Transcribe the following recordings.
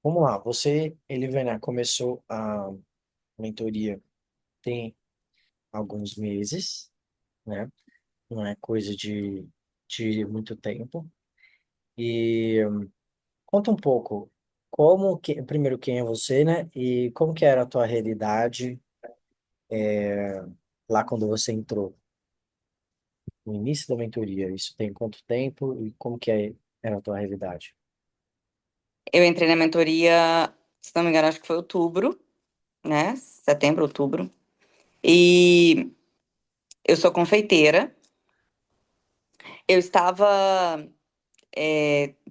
Vamos lá, você, Elivana, começou a mentoria tem alguns meses, né? Não é coisa de muito tempo. E conta um pouco, primeiro, quem é você, né? E como que era a tua realidade lá quando você entrou, no início da mentoria? Isso tem quanto tempo e como que era a tua realidade? Eu entrei na mentoria, se não me engano, acho que foi outubro, né? Setembro, outubro. E eu sou confeiteira. Eu estava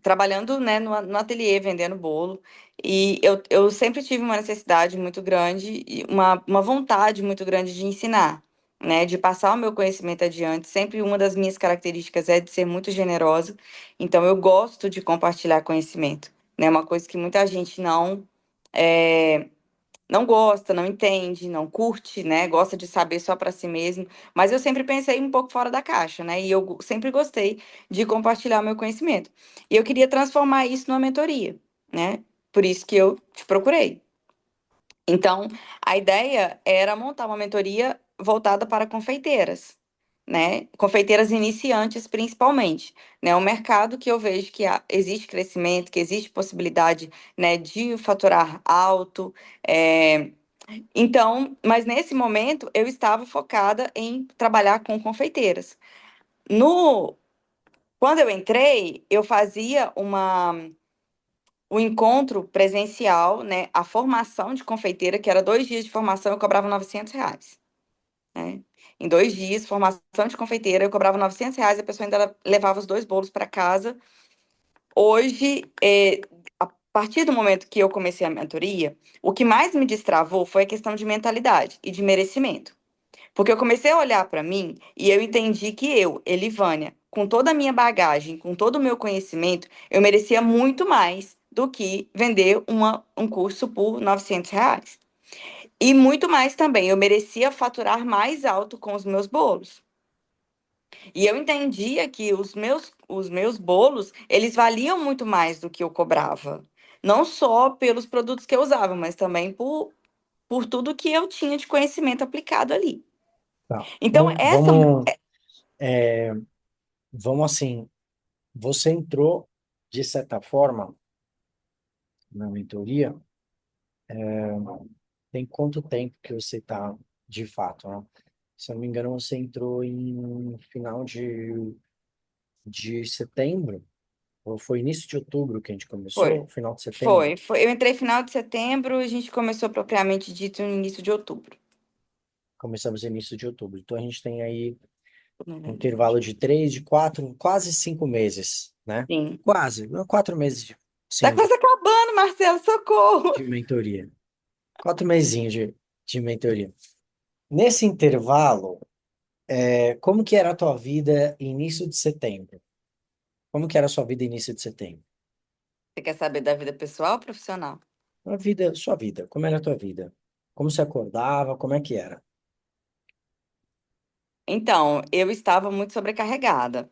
trabalhando, né, no ateliê, vendendo bolo. E eu sempre tive uma necessidade muito grande e uma vontade muito grande de ensinar, né? De passar o meu conhecimento adiante. Sempre uma das minhas características é de ser muito generosa. Então, eu gosto de compartilhar conhecimento, né? Uma coisa que muita gente é, não gosta, não entende, não curte, né? Gosta de saber só para si mesmo. Mas eu sempre pensei um pouco fora da caixa, né? E eu sempre gostei de compartilhar o meu conhecimento. E eu queria transformar isso numa mentoria, né? Por isso que eu te procurei. Então, a ideia era montar uma mentoria voltada para confeiteiras, né? Confeiteiras iniciantes, principalmente, né? Um mercado que eu vejo que existe crescimento, que existe possibilidade, né, de faturar alto. é, Então, mas nesse momento eu estava focada em trabalhar com confeiteiras. No, Quando eu entrei, eu fazia um encontro presencial, né? A formação de confeiteira, que era 2 dias de formação, eu cobrava R$ 900, né? Em 2 dias, formação de confeiteira, eu cobrava R$ 900, a pessoa ainda levava os dois bolos para casa. Hoje, a partir do momento que eu comecei a mentoria, o que mais me destravou foi a questão de mentalidade e de merecimento. Porque eu comecei a olhar para mim e eu entendi que eu, Elivânia, com toda a minha bagagem, com todo o meu conhecimento, eu merecia muito mais do que vender um curso por R$ 900. E muito mais também, eu merecia faturar mais alto com os meus bolos. E eu entendia que os meus bolos, eles valiam muito mais do que eu cobrava. Não só pelos produtos que eu usava, mas também por tudo que eu tinha de conhecimento aplicado ali. Tá. Então, Vamos, vamos, vamos assim, você entrou, de certa forma, na mentoria. Tem quanto tempo que você está de fato, né? Se eu não me engano, você entrou em final de setembro, ou foi início de outubro que a gente foi, começou? Final de setembro? foi. Eu entrei final de setembro, a gente começou propriamente dito no início de outubro. Começamos início de outubro. Então a gente tem aí um Novembro, intervalo de 4, quase 5 meses, né? sim. Quase, 4 meses, Tá sim, quase acabando, Marcelo, socorro! de mentoria. 4 mesinhos de mentoria. Nesse intervalo, como que era a tua vida início de setembro? Como que era a sua vida início de setembro? Você quer saber da vida pessoal ou profissional? A vida, sua vida, como era a tua vida? Como você acordava? Como é que era? Então, eu estava muito sobrecarregada.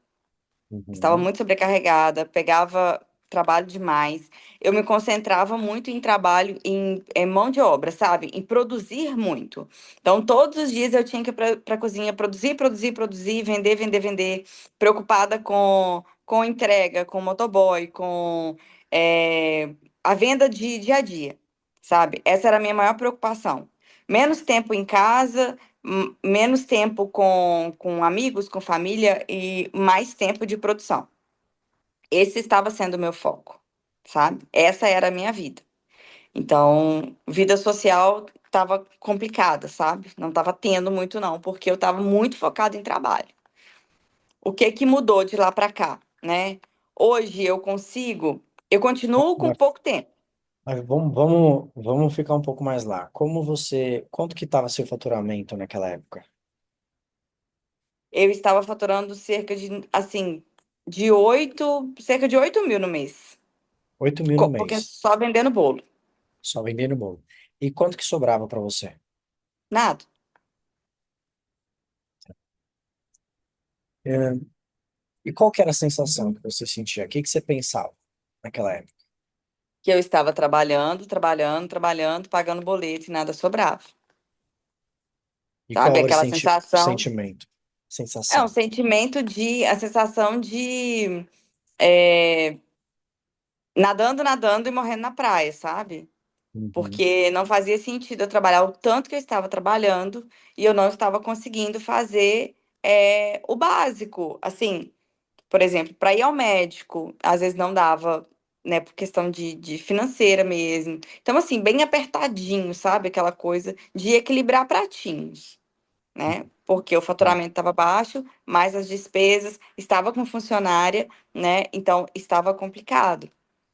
Estava Uhum. muito sobrecarregada, pegava trabalho demais. Eu me concentrava muito em trabalho, em mão de obra, sabe? Em produzir muito. Então, todos os dias eu tinha que ir para a cozinha produzir, produzir, produzir, vender, vender, vender. Preocupada com entrega, com motoboy, com é, a venda de dia a dia, sabe? Essa era a minha maior preocupação. Menos tempo em casa, menos tempo com amigos, com família e mais tempo de produção. Esse estava sendo o meu foco, sabe? Essa era a minha vida. Então, vida social estava complicada, sabe? Não estava tendo muito, não, porque eu estava muito focada em trabalho. O que que mudou de lá para cá, né? Hoje eu continuo com Mas, pouco tempo. mas vamos ficar um pouco mais lá. Quanto que estava seu faturamento naquela época? Eu estava faturando cerca de, assim, cerca de 8 mil no mês. 8 mil no Porque mês, só vendendo bolo. só vendendo bolo. E quanto que sobrava para você? Nada. É, e qual que era a sensação que você sentia? O que que você pensava naquela época? que eu estava trabalhando, trabalhando, trabalhando, pagando boleto e nada sobrava. E Sabe? qual era Aquela o sensação. sentimento? É um Sensação. sentimento de. A sensação de. é, nadando, nadando e morrendo na praia, sabe? Uhum. Porque não fazia sentido eu trabalhar o tanto que eu estava trabalhando e eu não estava conseguindo fazer o básico. Assim, por exemplo, para ir ao médico, às vezes não dava, né, por questão de financeira mesmo. Então, assim, bem apertadinho, sabe? Aquela coisa de equilibrar pratinhos, né? Porque o Tá. faturamento estava baixo, mas as despesas, estava com funcionária, né? Então, estava complicado,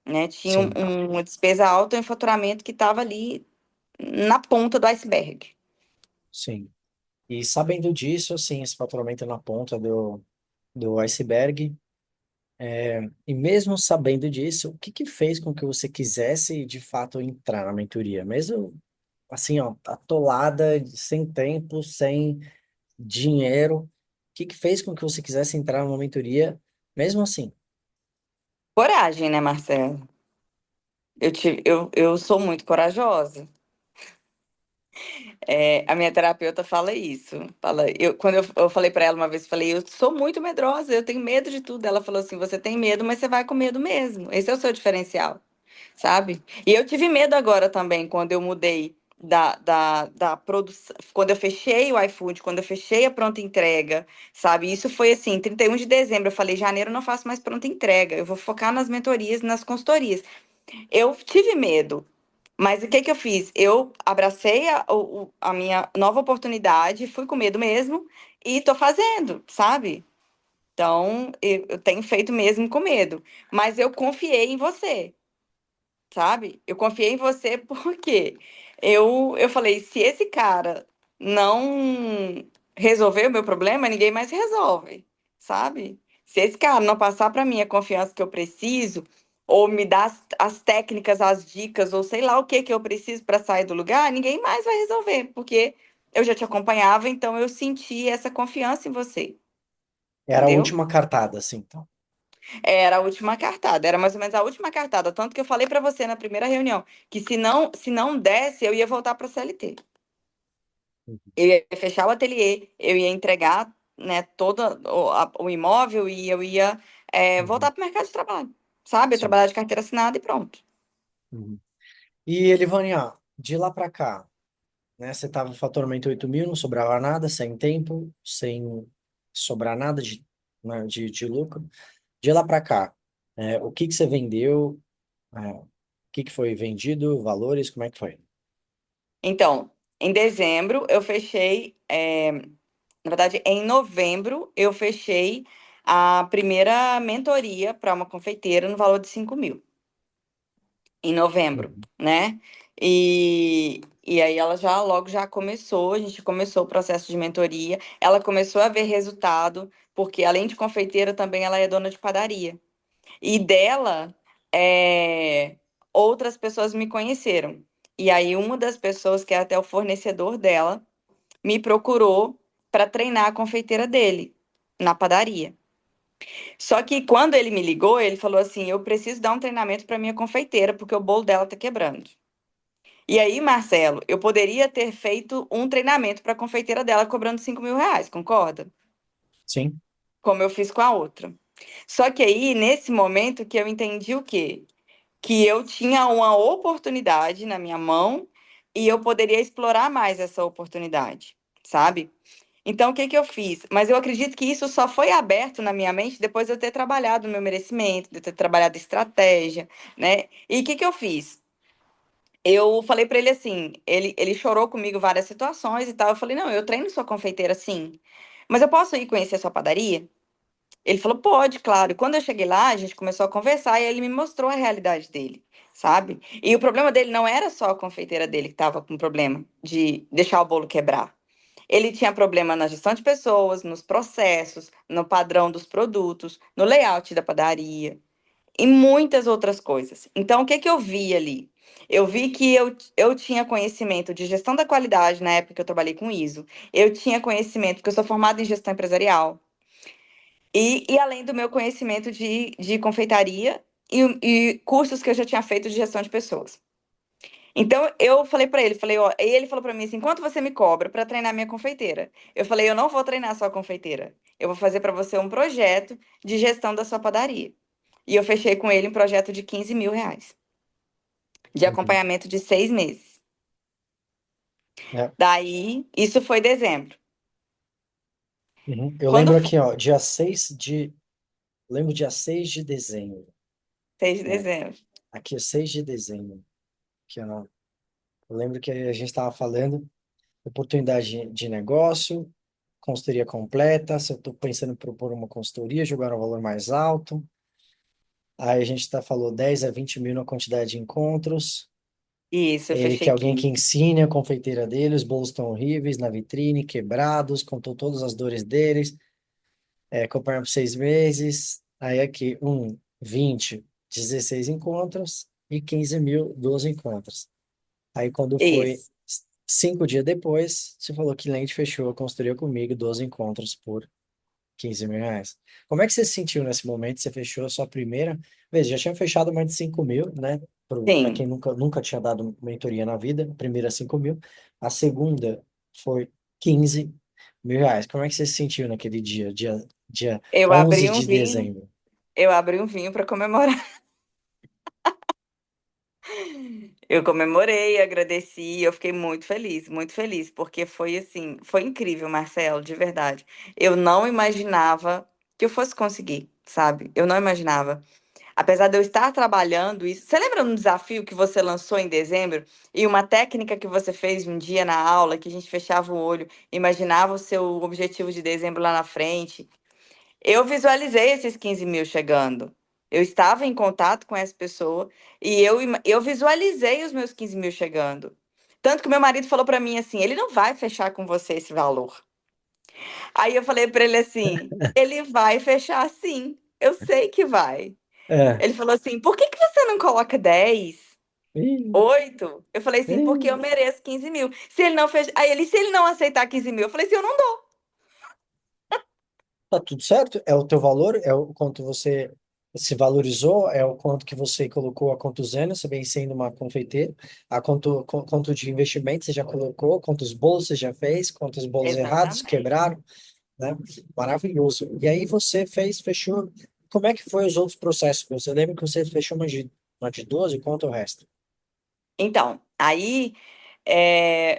né? Tinha Sim, uma despesa alta e um faturamento que estava ali na ponta do iceberg. sim. E sabendo disso, assim, esse faturamento na ponta do iceberg, e mesmo sabendo disso, o que que fez com que você quisesse de fato entrar na mentoria? Mesmo assim, ó, atolada, sem tempo, sem dinheiro, o que que fez com que você quisesse entrar numa mentoria, mesmo assim? Coragem, né, Marcelo? Eu sou muito corajosa. A minha terapeuta fala isso. Quando eu falei para ela uma vez, falei, eu sou muito medrosa, eu tenho medo de tudo. Ela falou assim: você tem medo, mas você vai com medo mesmo. Esse é o seu diferencial, sabe? E eu tive medo agora também, quando eu mudei da produção, quando eu fechei o iFood, quando eu fechei a pronta entrega, sabe? Isso foi assim, 31 de dezembro. Eu falei, janeiro eu não faço mais pronta entrega, eu vou focar nas mentorias, nas consultorias. Eu tive medo. Mas o que que eu fiz? Eu abracei a minha nova oportunidade, fui com medo mesmo e tô fazendo, sabe? Então, eu tenho feito mesmo com medo. Mas eu confiei em você, sabe? Eu confiei em você porque eu falei, se esse cara não resolver o meu problema, ninguém mais resolve, sabe? Se esse cara não passar para mim a confiança que eu preciso, ou me dar as técnicas, as dicas, ou sei lá o que que eu preciso para sair do lugar, ninguém mais vai resolver, porque eu já te acompanhava, então eu senti essa confiança em você, Era a entendeu? última cartada, assim, então. Era a última cartada, era mais ou menos a última cartada, tanto que eu falei para você na primeira reunião que se não desse, eu ia voltar para a CLT. Eu ia fechar o ateliê, eu ia entregar, né, todo o imóvel e eu ia Uhum. voltar para o mercado de trabalho, sabe? Eu Sim. trabalhar de carteira assinada e pronto. Uhum. E Elivânia, de lá para cá, né? Você estava no faturamento 8.000, não sobrava nada, sem tempo, sem sobrar nada né, de lucro. De lá para cá, o que que você vendeu? O que que foi vendido? Valores? Como é que foi? Então, em dezembro eu fechei, na verdade, em novembro eu fechei a primeira mentoria para uma confeiteira no valor de 5.000. Em novembro, Uhum. né? E aí ela já logo já começou, a gente começou o processo de mentoria, ela começou a ver resultado, porque além de confeiteira também ela é dona de padaria. E dela, é, outras pessoas me conheceram. E aí uma das pessoas, que é até o fornecedor dela, me procurou para treinar a confeiteira dele na padaria. Só que quando ele me ligou, ele falou assim: eu preciso dar um treinamento para minha confeiteira, porque o bolo dela tá quebrando. E aí, Marcelo, eu poderia ter feito um treinamento para a confeiteira dela cobrando 5.000 reais, concorda? Sim. Como eu fiz com a outra. Só que aí, nesse momento, que eu entendi o quê? Que eu tinha uma oportunidade na minha mão e eu poderia explorar mais essa oportunidade, sabe? Então, o que que eu fiz? Mas eu acredito que isso só foi aberto na minha mente depois de eu ter trabalhado no meu merecimento, de eu ter trabalhado estratégia, né? E o que que eu fiz? Eu falei pra ele assim, ele chorou comigo várias situações e tal. Eu falei, não, eu treino sua confeiteira sim, mas eu posso ir conhecer a sua padaria? Ele falou, pode, claro. E quando eu cheguei lá, a gente começou a conversar e ele me mostrou a realidade dele, sabe? E o problema dele não era só a confeiteira dele que estava com problema de deixar o bolo quebrar. Ele tinha problema na gestão de pessoas, nos processos, no padrão dos produtos, no layout da padaria e muitas outras coisas. Então, o que que eu vi ali? Eu vi que eu tinha conhecimento de gestão da qualidade na época que eu trabalhei com ISO. Eu tinha conhecimento, porque eu sou formada em gestão empresarial. E além do meu conhecimento de confeitaria, e cursos que eu já tinha feito de gestão de pessoas. Então eu falei pra ele, falei, ó, e ele falou pra mim assim, quanto você me cobra pra treinar minha confeiteira? Eu falei, eu não vou treinar sua confeiteira. Eu vou fazer pra você um projeto de gestão da sua padaria. E eu fechei com ele um projeto de R$ 15.000, de Uhum. acompanhamento de 6 meses. É. Daí, isso foi dezembro. Uhum. Eu Quando lembro foi aqui, ó, lembro dia 6 de dezembro, 6 de né? dezembro? Aqui é 6 de dezembro, que eu lembro que a gente estava falando oportunidade de negócio, consultoria completa, se eu estou pensando em propor uma consultoria, jogar um valor mais alto. Aí a gente falou 10 a 20 mil na quantidade de encontros. Isso, eu Ele quer fechei alguém que 15. ensine a confeiteira dele, os bolos estão horríveis na vitrine, quebrados, contou todas as dores deles. Acompanhar por 6 meses. Aí aqui, 20, 16 encontros e 15 mil, 12 encontros. Aí quando foi Isso. 5 dias depois, você falou que cliente fechou a consultoria comigo, 12 encontros por 15 mil reais. Como é que você se sentiu nesse momento? Você fechou a sua primeira vez? Já tinha fechado mais de 5 mil, né? Para quem Sim. nunca tinha dado mentoria na vida, a primeira 5 mil. A segunda foi 15 mil reais. Como é que você se sentiu naquele dia Eu 11 abri um de vinho, dezembro? eu abri um vinho para comemorar. Eu comemorei, agradeci, eu fiquei muito feliz, porque foi assim, foi incrível, Marcelo, de verdade. Eu não imaginava que eu fosse conseguir, sabe? Eu não imaginava. Apesar de eu estar trabalhando isso. Você lembra um desafio que você lançou em dezembro e uma técnica que você fez um dia na aula, que a gente fechava o olho, imaginava o seu objetivo de dezembro lá na frente? Eu visualizei esses 15.000 chegando. Eu estava em contato com essa pessoa e eu visualizei os meus 15.000 chegando. Tanto que meu marido falou para mim assim: ele não vai fechar com você esse valor. Aí eu falei para ele assim: ele vai fechar sim, eu sei que vai. É. Ele falou assim: por que que você não coloca 10, Ih, 8? Eu falei assim: porque eu ih. mereço 15.000. Se ele não fech... Aí ele, se ele não aceitar 15.000, eu falei assim: eu não dou. Tá tudo certo? É o teu valor? É o quanto você se valorizou? É o quanto que você colocou há quantos anos, você vem sendo uma confeiteira? Quanto de investimento você já colocou? Quantos bolos você já fez? Quantos bolos errados Exatamente. quebraram? Né? Maravilhoso. E aí você fechou. Como é que foi os outros processos? Você lembra que você fechou uma de 12? Quanto o resto? Então, aí,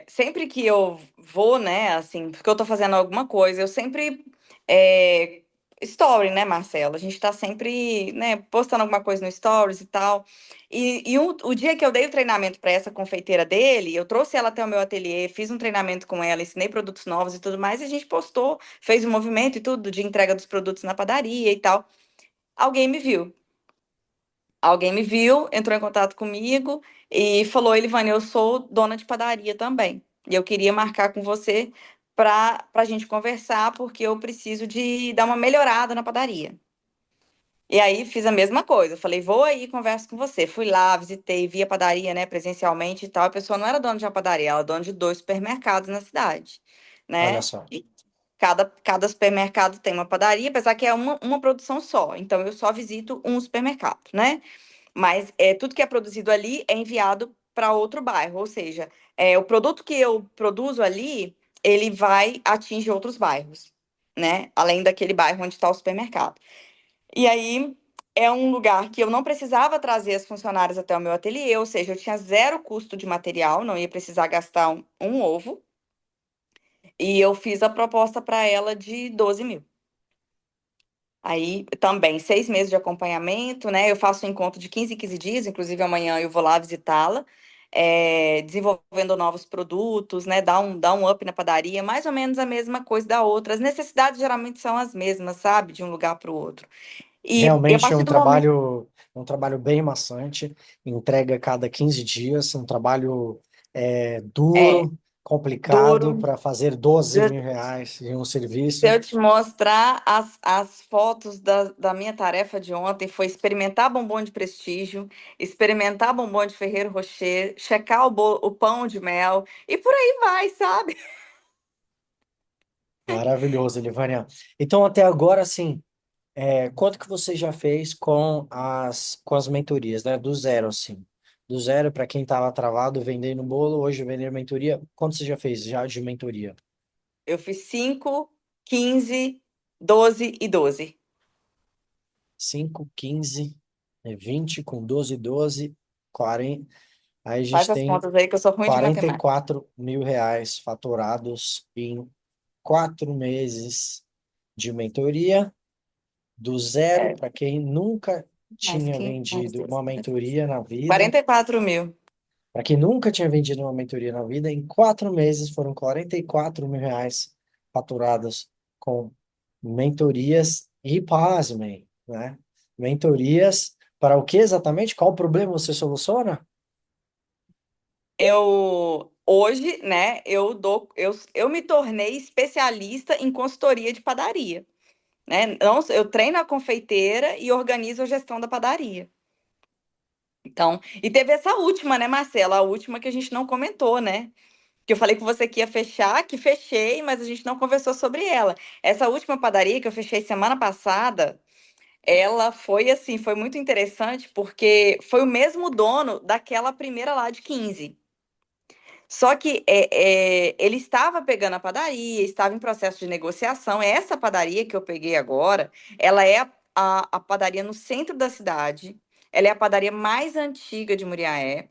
sempre que eu vou, né, assim, porque eu tô fazendo alguma coisa, eu sempre. é, Story, né, Marcelo? A gente tá sempre, né, postando alguma coisa no Stories e tal. E o dia que eu dei o treinamento para essa confeiteira dele, eu trouxe ela até o meu ateliê, fiz um treinamento com ela, ensinei produtos novos e tudo mais, e a gente postou, fez um movimento e tudo de entrega dos produtos na padaria e tal. Alguém me viu. Alguém me viu, entrou em contato comigo e falou: Elivane, eu sou dona de padaria também. E eu queria marcar com você para a gente conversar, porque eu preciso de dar uma melhorada na padaria. E aí fiz a mesma coisa. Eu falei, vou aí, converso com você. Fui lá, visitei, vi a padaria, né, presencialmente e tal. A pessoa não era dona de uma padaria, ela era dona de dois supermercados na cidade, Olha né? só. E cada supermercado tem uma padaria, apesar que é uma produção só. Então eu só visito um supermercado, né? Mas tudo que é produzido ali é enviado para outro bairro, ou seja, o produto que eu produzo ali, ele vai atingir outros bairros, né? Além daquele bairro onde está o supermercado. E aí é um lugar que eu não precisava trazer as funcionárias até o meu ateliê, ou seja, eu tinha zero custo de material, não ia precisar gastar um ovo, e eu fiz a proposta para ela de 12.000. Aí também 6 meses de acompanhamento, né? Eu faço um encontro de 15 em 15 dias, inclusive amanhã eu vou lá visitá-la, desenvolvendo novos produtos, né? Dá um up na padaria, mais ou menos a mesma coisa da outra. As necessidades geralmente são as mesmas, sabe? De um lugar para o outro. E a Realmente partir do momento. é um trabalho bem maçante, entrega a cada 15 dias, um trabalho É, duro, complicado duro. para fazer 12 mil reais em um Se serviço. eu te mostrar as fotos da minha tarefa de ontem, foi experimentar bombom de prestígio, experimentar bombom de Ferreiro Rocher, checar o pão de mel e por aí vai, sabe? Maravilhoso, Elivânia. Então, até agora, sim, Quanto que você já fez com as mentorias, né? Do zero, assim. Do zero para quem estava travado vendendo bolo, hoje vendendo mentoria. Quanto você já fez já de mentoria? Eu fiz 5, 15, 12 e 12. 5, 15, 20 com 12, 12, 40. Aí a Faz gente as tem contas aí que eu sou ruim de matemática. R$ 44.000 faturados em 4 meses de mentoria, do zero É, para quem nunca mais tinha 15, mais vendido 12, uma mentoria na vida. 44 mil. Para quem nunca tinha vendido uma mentoria na vida, em 4 meses foram R$ 44.000 faturados com mentorias e pasmem, né? Mentorias para o que exatamente? Qual problema você soluciona? Hoje, né, eu me tornei especialista em consultoria de padaria, né? Não, eu treino a confeiteira e organizo a gestão da padaria. Então, e teve essa última, né, Marcela? A última que a gente não comentou, né? Que eu falei com você que ia fechar, que fechei, mas a gente não conversou sobre ela. Essa última padaria que eu fechei semana passada, ela foi assim, foi muito interessante porque foi o mesmo dono daquela primeira lá de 15. Só que ele estava pegando a padaria, estava em processo de negociação. Essa padaria que eu peguei agora, ela é a padaria no centro da cidade. Ela é a padaria mais antiga de Muriaé.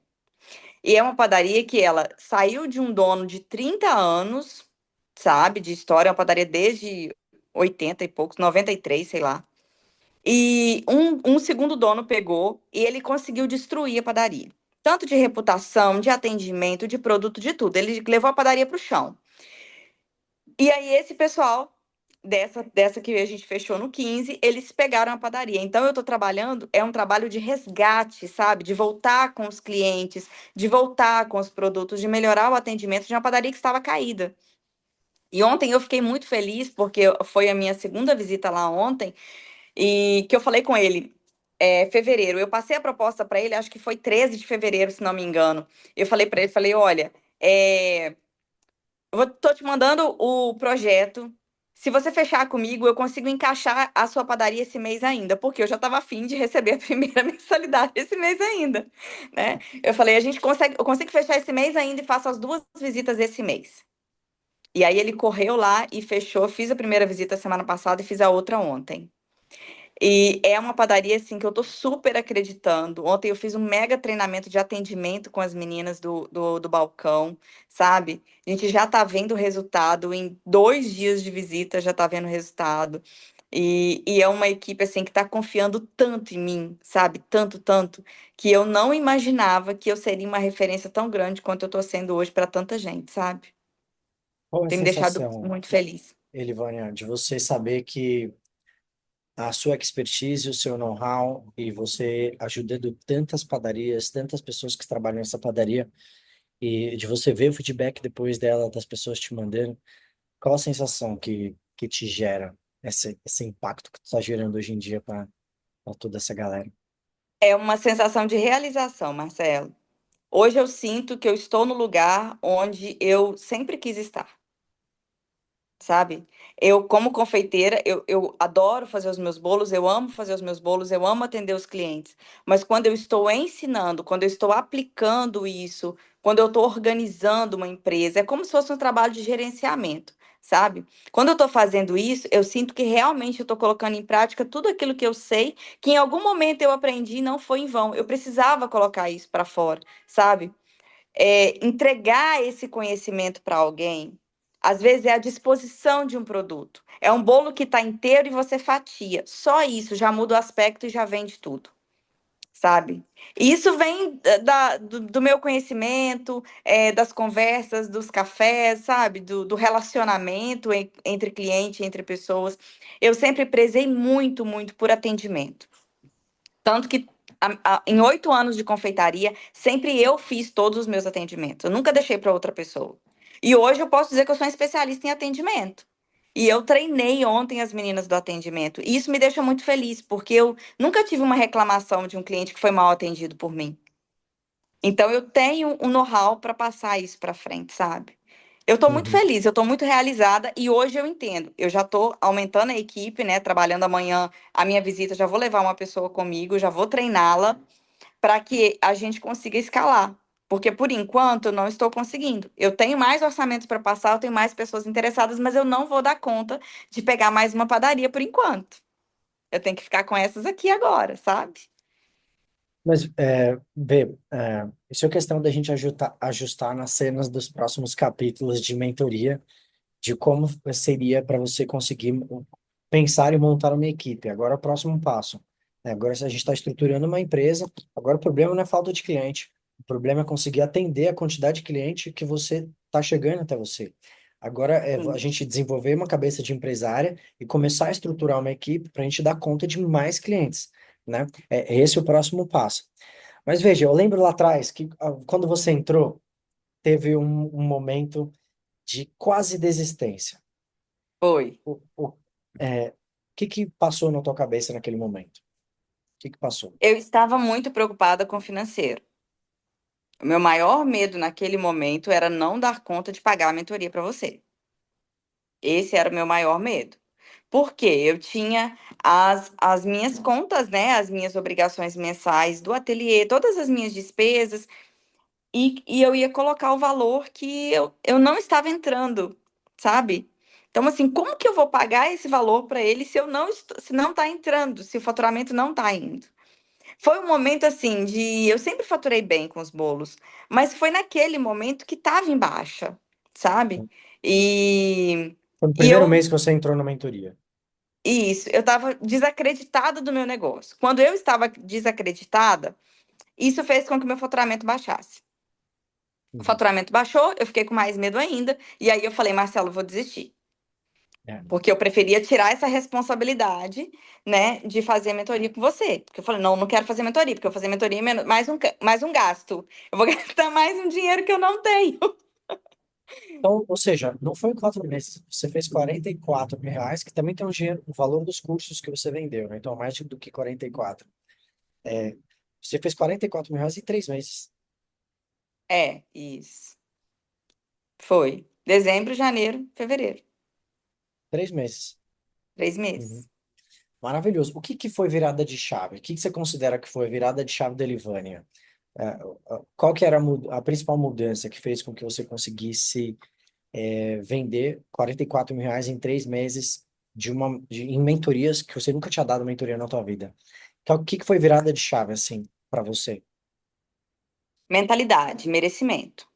E é uma padaria que ela saiu de um dono de 30 anos, sabe, de história, é uma padaria desde 80 e poucos, 93, sei lá. E um segundo dono pegou e ele conseguiu destruir a padaria. Tanto de reputação, de atendimento, de produto, de tudo. Ele levou a padaria para o chão. E aí, esse pessoal dessa que a gente fechou no 15, eles pegaram a padaria. Então, eu estou trabalhando, é um trabalho de resgate, sabe? De voltar com os clientes, de voltar com os produtos, de melhorar o atendimento de uma padaria que estava caída. E ontem eu fiquei muito feliz, porque foi a minha segunda visita lá ontem, e que eu falei com ele, fevereiro. Eu passei a proposta para ele, acho que foi 13 de fevereiro, se não me engano. Eu falei para ele, falei, olha, tô te mandando o projeto. Se você fechar comigo, eu consigo encaixar a sua padaria esse mês ainda, porque eu já estava afim de receber a primeira mensalidade esse mês ainda, né? Eu falei, eu consigo fechar esse mês ainda e faço as duas visitas esse mês. E aí ele correu lá e fechou, fiz a primeira visita semana passada e fiz a outra ontem. E é uma padaria assim que eu tô super acreditando. Ontem eu fiz um mega treinamento de atendimento com as meninas do balcão, sabe? A gente já tá vendo o resultado, em 2 dias de visita já tá vendo o resultado. E é uma equipe assim que tá confiando tanto em mim, sabe? Tanto, tanto, que eu não imaginava que eu seria uma referência tão grande quanto eu tô sendo hoje para tanta gente, sabe? Qual é a Tem me deixado sensação, muito feliz. Elivânia, de você saber que a sua expertise, o seu know-how e você ajudando tantas padarias, tantas pessoas que trabalham nessa padaria e de você ver o feedback depois dela, das pessoas te mandando, qual a sensação que te gera esse impacto que tu está gerando hoje em dia para toda essa galera? É uma sensação de realização, Marcelo. Hoje eu sinto que eu estou no lugar onde eu sempre quis estar, sabe? Eu, como confeiteira, eu adoro fazer os meus bolos, eu amo fazer os meus bolos, eu amo atender os clientes. Mas quando eu estou ensinando, quando eu estou aplicando isso, quando eu estou organizando uma empresa, é como se fosse um trabalho de gerenciamento, sabe? Quando eu estou fazendo isso, eu sinto que realmente eu estou colocando em prática tudo aquilo que eu sei, que em algum momento eu aprendi e não foi em vão. Eu precisava colocar isso para fora, sabe? Entregar esse conhecimento para alguém, às vezes é a disposição de um produto. É um bolo que está inteiro e você fatia. Só isso já muda o aspecto e já vende tudo, sabe? E isso vem do meu conhecimento, das conversas, dos cafés, sabe? Do relacionamento entre cliente, entre pessoas. Eu sempre prezei muito, muito por atendimento. Tanto que em 8 anos de confeitaria, sempre eu fiz todos os meus atendimentos. Eu nunca deixei para outra pessoa. E hoje eu posso dizer que eu sou uma especialista em atendimento. E eu treinei ontem as meninas do atendimento. E isso me deixa muito feliz, porque eu nunca tive uma reclamação de um cliente que foi mal atendido por mim. Então eu tenho um know-how para passar isso para frente, sabe? Eu estou muito Uhum. feliz, eu estou muito realizada e hoje eu entendo. Eu já estou aumentando a equipe, né? Trabalhando amanhã a minha visita, já vou levar uma pessoa comigo, já vou treiná-la para que a gente consiga escalar. Porque por enquanto eu não estou conseguindo. Eu tenho mais orçamentos para passar, eu tenho mais pessoas interessadas, mas eu não vou dar conta de pegar mais uma padaria por enquanto. Eu tenho que ficar com essas aqui agora, sabe? Mas, isso é questão da gente ajustar nas cenas dos próximos capítulos de mentoria, de como seria para você conseguir pensar e montar uma equipe. Agora, o próximo passo. Agora, se a gente está estruturando uma empresa, agora o problema não é falta de cliente, o problema é conseguir atender a quantidade de cliente que você está chegando até você. Agora, a Sim. gente desenvolver uma cabeça de empresária e começar a estruturar uma equipe para a gente dar conta de mais clientes, né? É esse o próximo passo. Mas veja, eu lembro lá atrás que quando você entrou, teve um momento de quase desistência. Foi. O que passou na tua cabeça naquele momento? O que passou? Eu estava muito preocupada com o financeiro. O meu maior medo naquele momento era não dar conta de pagar a mentoria para você. Esse era o meu maior medo. Porque eu tinha as minhas contas, né? As minhas obrigações mensais do ateliê, todas as minhas despesas, e eu ia colocar o valor que eu não estava entrando, sabe? Então, assim, como que eu vou pagar esse valor para ele se eu não estou, se não está entrando, se o faturamento não está indo? Foi um momento assim de eu sempre faturei bem com os bolos, mas foi naquele momento que estava em baixa, sabe? E, Foi no e primeiro eu mês que você entrou na mentoria. isso, eu estava desacreditada do meu negócio. Quando eu estava desacreditada, isso fez com que o meu faturamento baixasse. O Uhum. faturamento baixou, eu fiquei com mais medo ainda, e aí eu falei, Marcelo, eu vou desistir. É. Porque eu preferia tirar essa responsabilidade, né, de fazer mentoria com você. Porque eu falei, não, não quero fazer mentoria, porque eu vou fazer mentoria é mais um gasto. Eu vou gastar mais um dinheiro que eu não tenho. Então, ou seja, não foi em 4 meses. Você fez R$ 44.000, que também tem o dinheiro, o valor dos cursos que você vendeu, né? Então, mais do que 44. Você fez R$ 44.000 em 3 meses. É, isso. Foi. Dezembro, janeiro, fevereiro. 3 meses. Três Uhum. meses. Maravilhoso. O que que foi virada de chave? O que que você considera que foi virada de chave da Livânia? Qual que era a principal mudança que fez com que você conseguisse vender R$ 44.000 em 3 meses em mentorias que você nunca tinha dado mentoria na tua vida? Então, o que que foi virada de chave, assim, para você? Mentalidade, merecimento.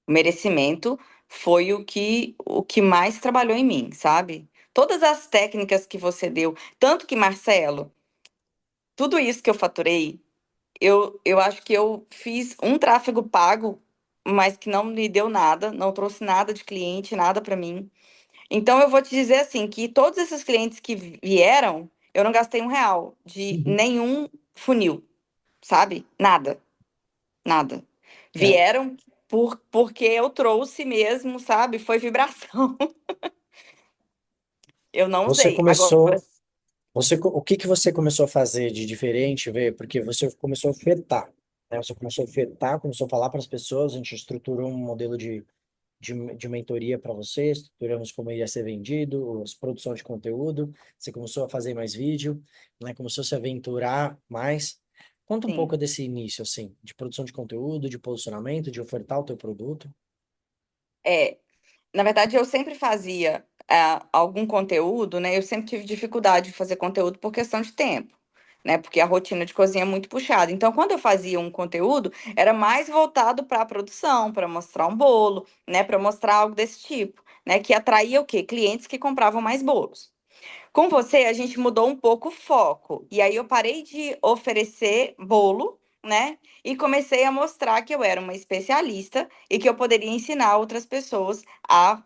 O merecimento foi o que mais trabalhou em mim, sabe? Todas as técnicas que você deu, tanto que, Marcelo, tudo isso que eu faturei, eu acho que eu fiz um tráfego pago, mas que não me deu nada, não trouxe nada de cliente, nada para mim. Então eu vou te dizer assim, que todos esses clientes que vieram, eu não gastei R$ 1 de Uhum. nenhum funil, sabe? Nada, nada. É, Vieram porque eu trouxe mesmo, sabe? Foi vibração. Eu não você usei. Agora, começou, o que que você começou a fazer de diferente, vê? Porque você começou a ofertar, né? Você começou a ofertar, começou a falar para as pessoas, a gente estruturou um modelo de mentoria para você, estruturamos como ia ser vendido, as produção de conteúdo, você começou a fazer mais vídeo, né? Começou a se aventurar mais. Conta um pouco sim. desse início, assim, de produção de conteúdo, de posicionamento, de ofertar o teu produto. É, na verdade, eu sempre fazia algum conteúdo, né? Eu sempre tive dificuldade de fazer conteúdo por questão de tempo, né? Porque a rotina de cozinha é muito puxada. Então, quando eu fazia um conteúdo, era mais voltado para a produção, para mostrar um bolo, né? Para mostrar algo desse tipo, né? Que atraía o quê? Clientes que compravam mais bolos. Com você, a gente mudou um pouco o foco. E aí eu parei de oferecer bolo, né? E comecei a mostrar que eu era uma especialista e que eu poderia ensinar outras pessoas a,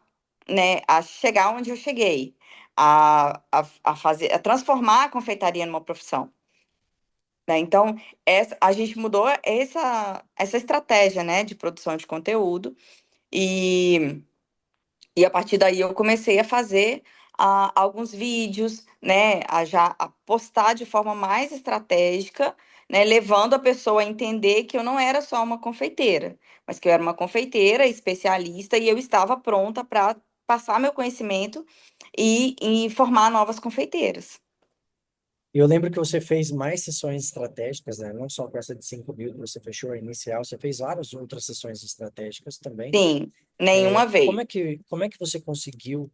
né, a chegar onde eu cheguei, a fazer, a transformar a confeitaria numa profissão. Né? Então, a gente mudou essa estratégia, né, de produção de conteúdo. E a partir daí eu comecei a fazer alguns vídeos, né? A postar de forma mais estratégica, né, levando a pessoa a entender que eu não era só uma confeiteira, mas que eu era uma confeiteira especialista e eu estava pronta para passar meu conhecimento e formar novas confeiteiras. E eu lembro que você fez mais sessões estratégicas, né? Não só com essa de 5.000 que você fechou a inicial, você fez várias outras sessões estratégicas também. Sim, nenhuma Como veio. é que você conseguiu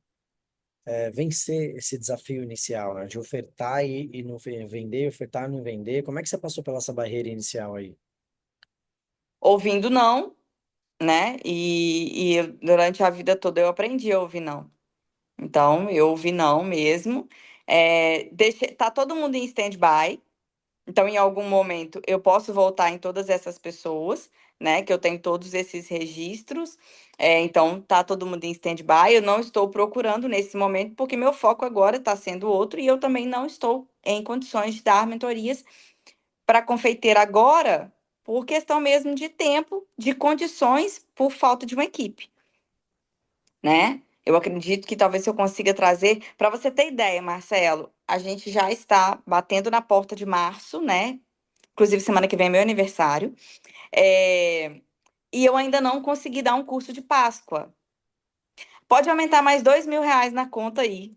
vencer esse desafio inicial, né? De ofertar e não vender, ofertar e não vender? Como é que você passou pela essa barreira inicial aí? Ouvindo não, né? Durante a vida toda eu aprendi a ouvir não. Então, eu ouvi não mesmo. Tá todo mundo em stand-by. Então, em algum momento, eu posso voltar em todas essas pessoas, né? Que eu tenho todos esses registros. Então, tá todo mundo em stand-by. Eu não estou procurando nesse momento, porque meu foco agora está sendo outro e eu também não estou em condições de dar mentorias para confeiteira agora, por questão mesmo de tempo, de condições, por falta de uma equipe, né? Eu acredito que talvez eu consiga trazer, para você ter ideia, Marcelo, a gente já está batendo na porta de março, né? Inclusive, semana que vem é meu aniversário. É, E eu ainda não consegui dar um curso de Páscoa. Pode aumentar mais R$ 2.000 na conta aí,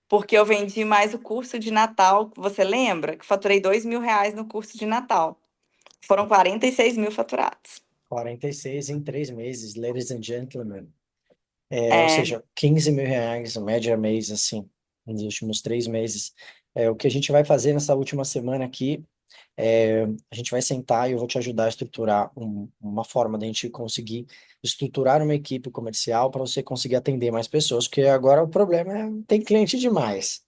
porque eu vendi mais o curso de Natal. Você lembra? Que faturei R$ 2.000 no curso de Natal. Foram 46 mil faturados. 46 em 3 meses, ladies and gentlemen. Ou É, seja, R$ 15.000, média mês, assim, nos últimos 3 meses. O que a gente vai fazer nessa última semana aqui, a gente vai sentar e eu vou te ajudar a estruturar uma forma da gente conseguir estruturar uma equipe comercial para você conseguir atender mais pessoas, porque agora o problema é tem cliente demais.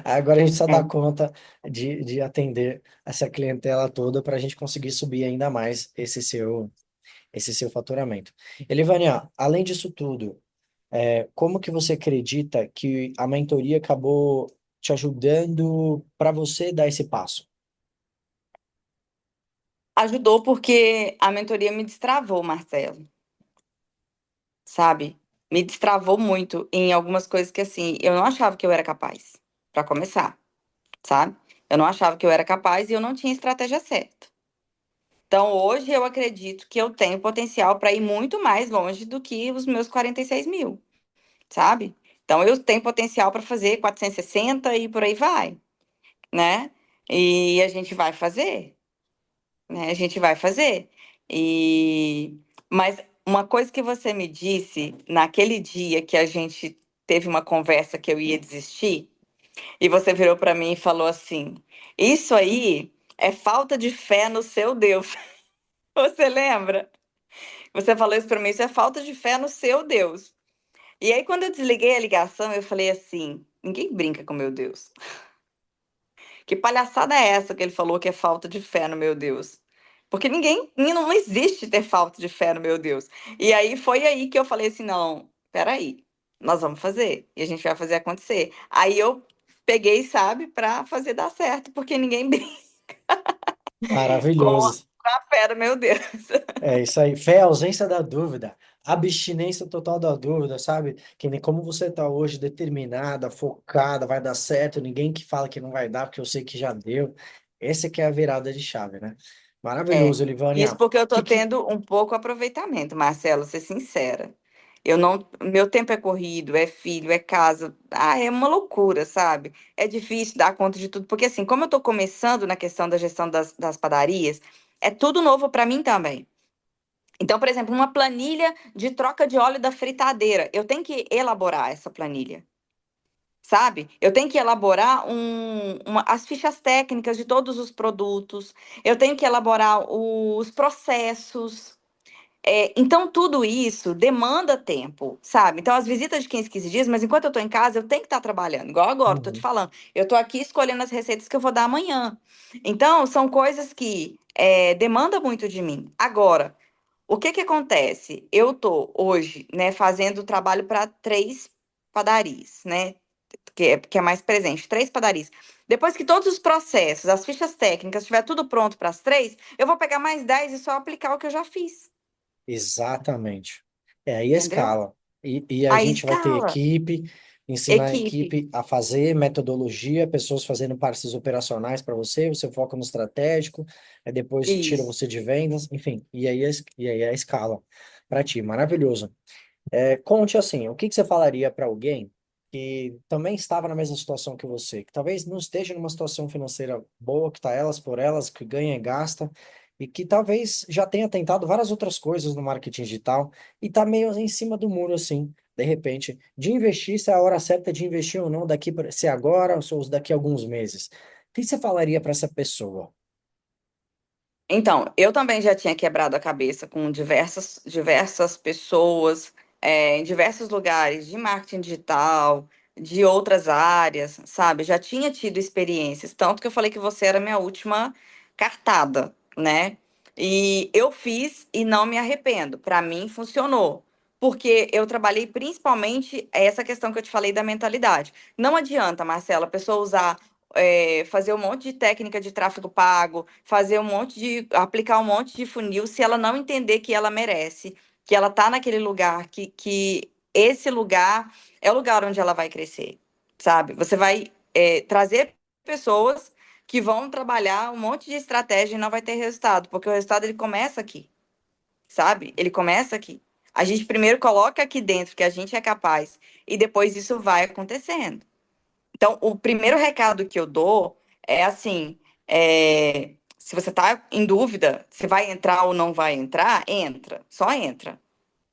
Agora a gente só dá é. conta de atender essa clientela toda para a gente conseguir subir ainda mais esse seu faturamento. Elivânia, além disso tudo, como que você acredita que a mentoria acabou te ajudando para você dar esse passo? Ajudou porque a mentoria me destravou, Marcelo, sabe? Me destravou muito em algumas coisas que, assim, eu não achava que eu era capaz, para começar, sabe? Eu não achava que eu era capaz e eu não tinha estratégia certa. Então, hoje eu acredito que eu tenho potencial para ir muito mais longe do que os meus 46 mil, sabe? Então, eu tenho potencial para fazer 460 e por aí vai, né? E a gente vai fazer. Né? A gente vai fazer. E mas uma coisa que você me disse naquele dia que a gente teve uma conversa que eu ia desistir, e você virou para mim e falou assim: "Isso aí é falta de fé no seu Deus". Você lembra? Você falou isso para mim, isso é falta de fé no seu Deus. E aí quando eu desliguei a ligação, eu falei assim: "Ninguém brinca com meu Deus". Que palhaçada é essa que ele falou que é falta de fé no meu Deus? Porque não existe ter falta de fé no meu Deus. E aí foi aí que eu falei assim, não, peraí, nós vamos fazer e a gente vai fazer acontecer. Aí eu peguei, sabe, para fazer dar certo, porque ninguém brinca com Maravilhoso. a fé no meu Deus. É isso aí. Fé é a ausência da dúvida. Abstinência total da dúvida, sabe? Que nem como você está hoje, determinada, focada, vai dar certo, ninguém que fala que não vai dar, porque eu sei que já deu. Essa que é a virada de chave, né? É, Maravilhoso, isso Olivânia. porque eu tô Que... tendo um pouco aproveitamento, Marcelo, ser sincera. Eu não, meu tempo é corrido, é filho, é casa. Ah, é uma loucura, sabe? É difícil dar conta de tudo, porque assim, como eu tô começando na questão da gestão das padarias, é tudo novo para mim também. Então, por exemplo, uma planilha de troca de óleo da fritadeira, eu tenho que elaborar essa planilha. Sabe? Eu tenho que elaborar as fichas técnicas de todos os produtos, eu tenho que elaborar os processos. Então, tudo isso demanda tempo, sabe? Então, as visitas de 15 dias, mas enquanto eu estou em casa, eu tenho que estar trabalhando. Igual agora, estou te Uhum. falando. Eu estou aqui escolhendo as receitas que eu vou dar amanhã. Então, são coisas que demandam muito de mim. Agora, o que que acontece? Eu estou hoje, né, fazendo trabalho para 3 padarias, né? Que é mais presente, 3 padarias. Depois que todos os processos, as fichas técnicas, estiver tudo pronto para as 3, eu vou pegar mais 10 e só aplicar o que eu já fiz. Exatamente. Aí a Entendeu? escala. E a Aí gente vai ter escala. equipe, ensina a Equipe. equipe a fazer metodologia, pessoas fazendo partes operacionais para você, você foca no estratégico, aí depois tira Isso. você de vendas, enfim, e aí a escala para ti, maravilhoso. Conte assim, o que que você falaria para alguém que também estava na mesma situação que você, que talvez não esteja numa situação financeira boa, que está elas por elas, que ganha e gasta, e que talvez já tenha tentado várias outras coisas no marketing digital e está meio em cima do muro assim, de repente, de investir, se é a hora certa de investir ou não, se é agora ou daqui a alguns meses. O que você falaria para essa pessoa? Então, eu também já tinha quebrado a cabeça com diversas pessoas, em diversos lugares de marketing digital, de outras áreas, sabe? Já tinha tido experiências, tanto que eu falei que você era minha última cartada, né? E eu fiz e não me arrependo. Para mim, funcionou. Porque eu trabalhei principalmente essa questão que eu te falei da mentalidade. Não adianta, Marcela, a pessoa usar, fazer um monte de técnica de tráfego pago, aplicar um monte de funil, se ela não entender que ela merece, que ela tá naquele lugar, que esse lugar é o lugar onde ela vai crescer, sabe? Você vai, trazer pessoas que vão trabalhar um monte de estratégia e não vai ter resultado, porque o resultado ele começa aqui, sabe? Ele começa aqui. A gente primeiro coloca aqui dentro que a gente é capaz e depois isso vai acontecendo. Então, o primeiro recado que eu dou é assim: se você está em dúvida se vai entrar ou não vai entrar, entra, só entra,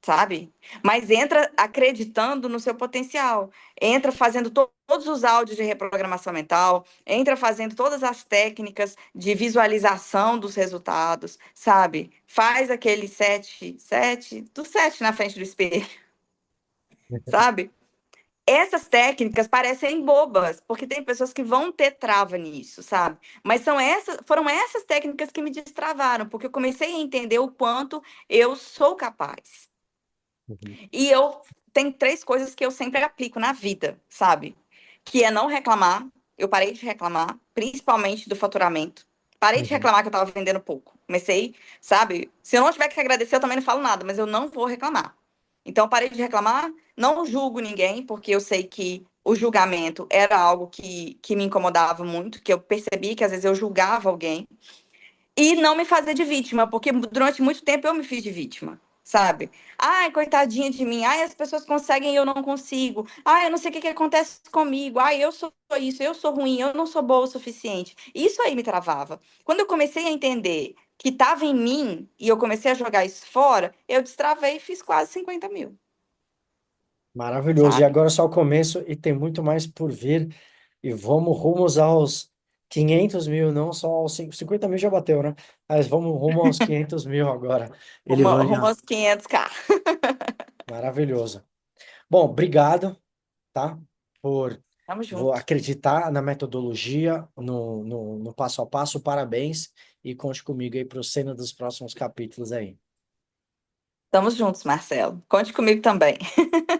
sabe? Mas entra acreditando no seu potencial, entra fazendo todos os áudios de reprogramação mental, entra fazendo todas as técnicas de visualização dos resultados, sabe? Faz aquele do sete na frente do espelho, sabe? Essas técnicas parecem bobas, porque tem pessoas que vão ter trava nisso, sabe? Mas foram essas técnicas que me destravaram, porque eu comecei a entender o quanto eu sou capaz. Uhum, E eu tenho três coisas que eu sempre aplico na vida, sabe? Que é não reclamar. Eu parei de reclamar, principalmente do faturamento. Parei de uhum, reclamar que eu estava vendendo pouco. Comecei, sabe? Se eu não tiver que agradecer, eu também não falo nada, mas eu não vou reclamar. Então, parei de reclamar, não julgo ninguém, porque eu sei que o julgamento era algo que me incomodava muito, que eu percebi que às vezes eu julgava alguém. E não me fazer de vítima, porque durante muito tempo eu me fiz de vítima, sabe? Ai, coitadinha de mim. Ai, as pessoas conseguem e eu não consigo. Ai, eu não sei o que que acontece comigo. Ai, eu sou isso, eu sou ruim, eu não sou boa o suficiente. Isso aí me travava. Quando eu comecei a entender que estava em mim e eu comecei a jogar isso fora, eu destravei e fiz quase 50 mil, maravilhoso. E sabe? agora só o começo e tem muito mais por vir. E vamos rumos aos 500 mil, não só aos 50 mil já bateu, né? Mas vamos rumo aos 500 mil agora, Rumo Elivânia. aos 500K. Maravilhoso. Bom, obrigado, tá? Por Tamo vou junto. acreditar na metodologia, no passo a passo. Parabéns e conte comigo aí para o cena dos próximos capítulos aí. Tamo juntos, Marcelo. Conte comigo também.